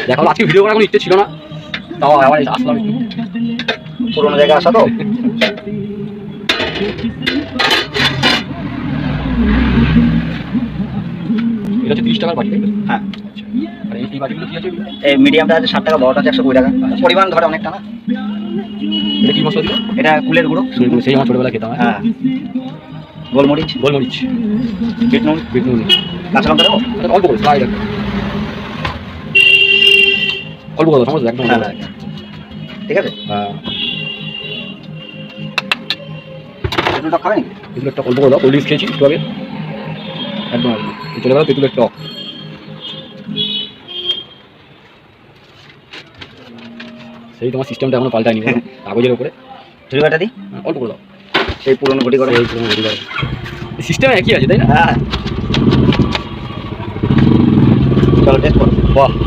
দেখো আজকে ভিডিও করার কোনো ইচ্ছে ছিল না, তাও আবার আসলাম একটু পুরোনো জায়গায় আসা তো। এটা হচ্ছে 30 টাকার বাটি, তাই তো? হ্যাঁ, আর এই বাটিগুলো কি আছে? এই মিডিয়ামটা আছে 60 টাকা, বড়টা আছে 120 টাকা। পরিমাণ ধরে অনেকটা না। এটা কি মশলা দিল? এটা কুলের গুঁড়ো। সেই আমার ছোটবেলা খেতাম। হ্যাঁ, গোলমরিচ, গোলমরিচ, বিট নুন, কাঁচা লঙ্কা দেবো অল্প করে স্লাইড একটা, অল্প করে সমস্যা একদম। হ্যাঁ, ঠিক আছে। হ্যাঁ, তেঁতুলটা খাবে নাকি? তেঁতুল একটা অল্প করে দাও, কোল্ড ড্রিঙ্কস খেয়েছি একটু আগে, একদম আর কি চলে গেল তেঁতুলের টক। সেই তোমার সিস্টেমটা এখনো পাল্টায়নি, কাগজের উপরে ঝুড়িটা দিই, অল্প করে দাও। সেই পুরোনো ঘটি করে। এই পুরোনো ঘটি করে সিস্টেম একই আছে, তাই না? হ্যাঁ, চলো টেস্ট করো। বাহ।